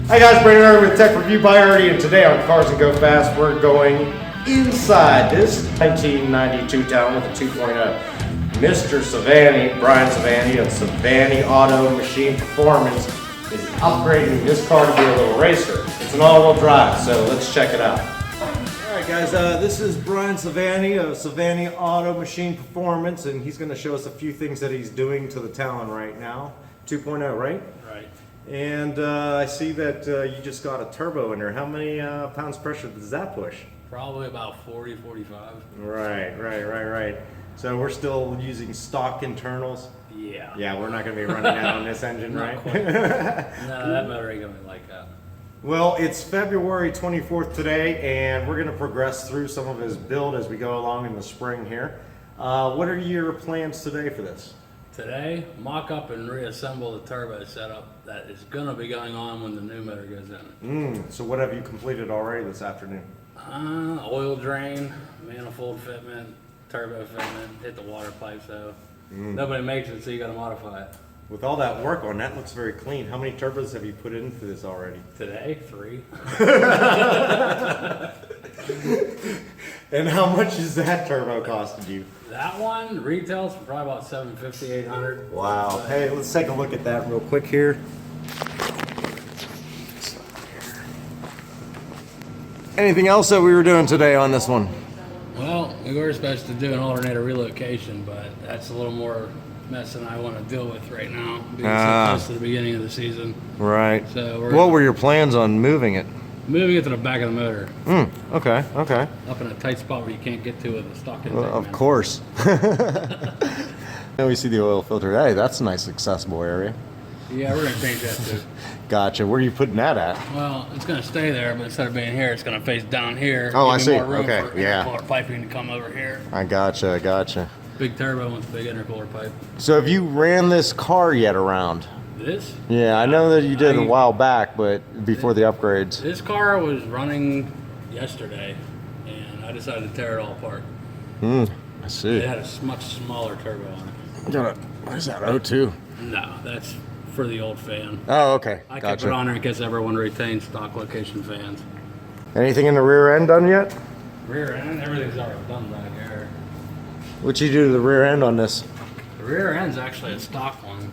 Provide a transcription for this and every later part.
Hi guys, Brandon Irvin with Tech Review by Ernie, and today on Cars That Go Fast, we're going inside this 1992 Talon with a 2.0. Mr. Savani, Brian Savani of Savani Auto Machine Performance is upgrading this car to be a little racer. It's an all-wheel drive, so let's check it out. Alright guys, this is Brian Savani of Savani Auto Machine Performance, and he's going to show us a few things that he's doing to the Talon right now. 2.0, right? Right. And I see that you just got a turbo in there. How many pounds pressure does that push? Probably about 40, 45. Right. So we're still using stock internals? Yeah. Yeah, we're not going to be running out on this engine, Not right? quite. No, that motor ain't going to be like that. Well, it's February 24th today, and we're going to progress through some of his build as we go along in the spring here. What are your plans today for this? Today, mock up and reassemble the turbo setup that is going to be going on when the new motor goes in. So what have you completed already this afternoon? Oil drain, manifold fitment, turbo fitment, hit the water pipe, so nobody makes it, so you got to modify it. With all that work on that, looks very clean. How many turbos have you put into this already? Today, 3. And how much is that turbo costed you? That one retails for probably about $750, $800. Wow. Hey, let's take a look at that real quick here. Anything else that we were doing today on this one? Well, we were supposed to do an alternator relocation, but that's a little more mess than I want to deal with right now, being so close to the beginning of the season. Right. So what were your plans on moving it? Moving it to the back of the motor. Okay. Up in a tight spot where you can't get to with a stock intake. Well, of course. Now we see the oil filter. Hey, that's a nice accessible area. Yeah, we're going to change that too. Gotcha. Where are you putting that at? Well, it's going to stay there, but instead of being here, it's going to face down here. Oh, I Give me see. more room Okay, for yeah. intercooler piping to come over here. I gotcha. Big turbo wants a big intercooler pipe. So have you ran this car yet around? This? Yeah, I know that you did a while back, but before the upgrades. This car was running yesterday, and I decided to tear it all apart. I see. It had a much smaller turbo on it. What is that, O2? No, that's for the old fan. Oh, okay. I kept it on there in case everyone retains stock location fans. Anything in the rear end done yet? Rear end, everything's already done back here. What'd you do to the rear end on this? The rear end's actually a stock one.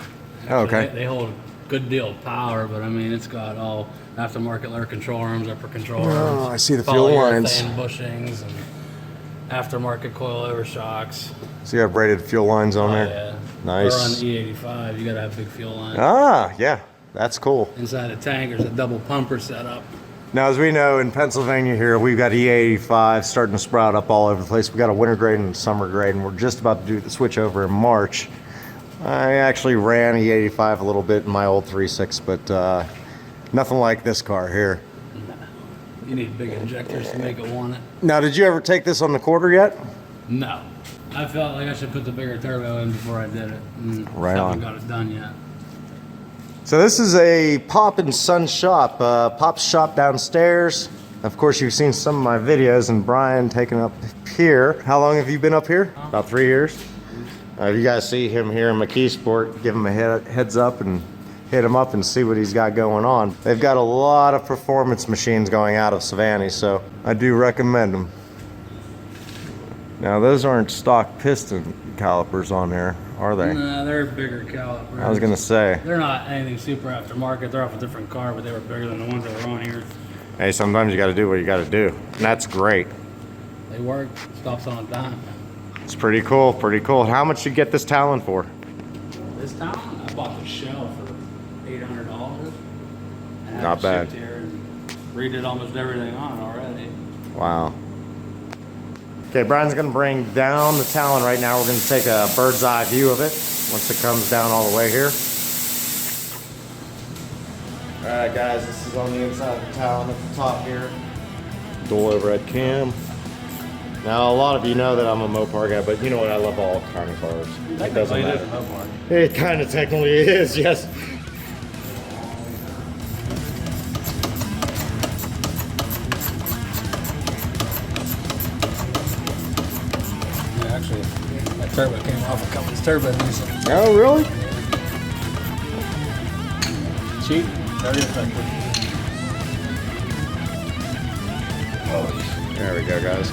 Oh, okay. They hold a good deal of power, but I mean, it's got all aftermarket air control arms, upper control arms. Oh, I see the fuel lines. Polyurethane bushings and aftermarket coil over shocks. So you have braided fuel lines on there? Yeah. Nice. Or on the E85, you gotta have big fuel lines. Yeah, that's cool. Inside the tank, there's a double pumper setup. Now, as we know, in Pennsylvania here, we've got E85 starting to sprout up all over the place. We got a winter grade and a summer grade, and we're just about to do the switch over in March. I actually ran E85 a little bit in my old 3.6, but nothing like this car here. You need big injectors to make it want it. Now, did you ever take this on the quarter yet? No. I felt like I should put the bigger turbo in before I did it. Right on. Haven't got it done yet. So this is a Pop and Son shop. Pop's shop downstairs. Of course, you've seen some of my videos, and Brian taking up here. How long have you been up here? About 3 years. If you guys see him here in McKeesport, give him a heads up and hit him up and see what he's got going on. They've got a lot of performance machines going out of Savani, so I do recommend them. Now, those aren't stock piston calipers on there, are they? Nah, they're bigger calipers. I was gonna say. They're not anything super aftermarket. They're off a different car, but they were bigger than the ones that were on here. Hey, sometimes you gotta do what you gotta do. And that's great. They work. Stops on a dime. It's pretty cool, pretty cool. How much you get this Talon for? This Talon, I bought the shell for $800. Not bad. Here and redid almost everything on it already. Wow. Okay, Brian's gonna bring down the Talon right now. We're gonna take a bird's eye view of it. once it comes down all the way here. Alright guys, this is on the inside of the talon at the top here. Dual overhead cam. Now a lot of you know that I'm a Mopar guy, but you know what, I love all kind of cars. It doesn't matter. It kind of technically is, yes. Yeah, actually, that turbo came off of Cummins turbo recently. Oh really? Cheap, very effective. There we go, guys.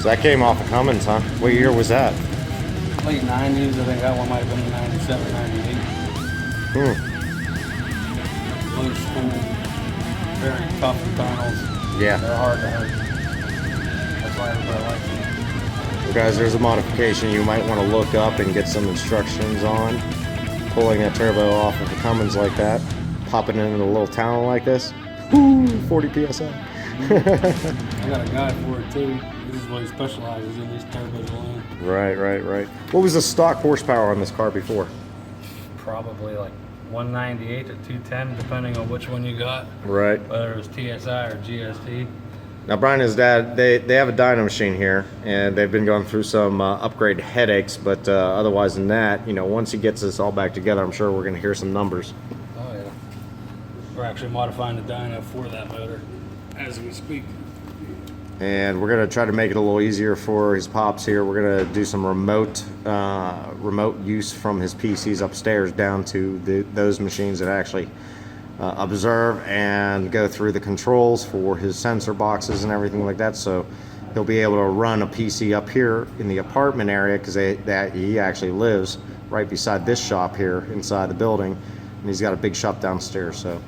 So that came off of Cummins, huh? What year was that? Late 90s, I think that one might have been 97, 98. Blue school, very tough internals. Yeah. They're hard to hurt. That's why everybody likes them. Well, guys, there's a modification you might want to look up and get some instructions on. Pulling a turbo off of a Cummins like that, popping it into a little talon like this. Woo, 40 psi. I got a guy for it too. This is what he specializes in, these turbos alone. Right. What was the stock horsepower on this car before? Probably like 198 to 210, depending on which one you got. Right. Whether it was TSI or GST. Now, Brian and his dad, they have a dyno machine here, and they've been going through some upgrade headaches, but otherwise than that, you know, once he gets this all back together, I'm sure we're going to hear some numbers. Oh yeah. We're actually modifying the dyno for that motor as we speak. And we're going to try to make it a little easier for his pops here. We're going to do some remote use from his PCs upstairs down to those machines that actually observe and go through the controls for his sensor boxes and everything like that. So he'll be able to run a PC up here in the apartment area, because he actually lives right beside this shop here inside the building, and he's got a big shop downstairs. So.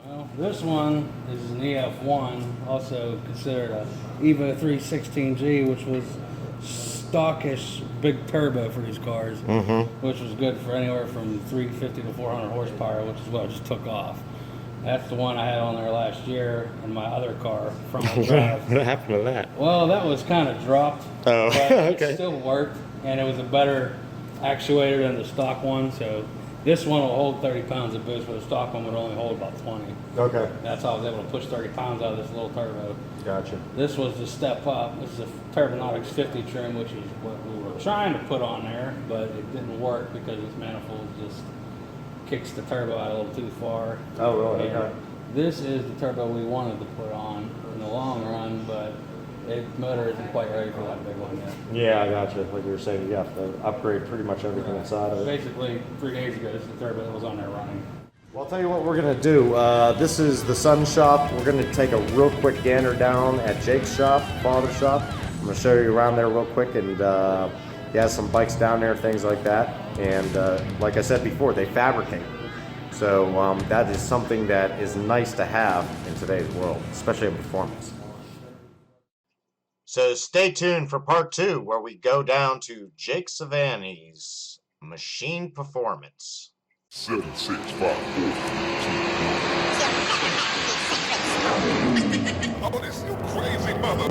Well, this one is an EF1, also considered a Evo 316G, which was stockish big turbo for these cars, which was good for anywhere from 350 to 400 horsepower, which is what I just took off. That's the one I had on there last year in my other car, front-wheel drive. What happened to that? Well, that was kind of dropped, Oh, but okay. it still worked, and it was a better actuator than the stock one, so this one will hold 30 pounds of boost, but the stock one would only hold about 20. Okay. That's how I was able to push 30 pounds out of this little turbo. Gotcha. This was the step up. This is a Turbonautics 50 trim, which is what we were trying to put on there, but it didn't work because this manifold just kicks the turbo out a little too far. Oh, really? And Okay. this is the turbo we wanted to put on in the long run, but the motor isn't quite ready for that big one yet. Yeah, I gotcha. Like you were saying, you have to upgrade pretty much everything inside of it. Basically, 3 days ago, this is the turbo that was on there running. Well, I'll tell you what we're going to do. This is the son's shop. We're going to take a real quick gander down at Jake's shop, father's shop. I'm going to show you around there real quick, and he has some bikes down there, things like that. And like I said before, they fabricate. So that is something that is nice to have in today's world, especially in performance. So stay tuned for part 2, where we go down to Jake Savani's Machine Performance. 7, 6, 5, 4, 3, 2, 1. Oh, this you crazy mother.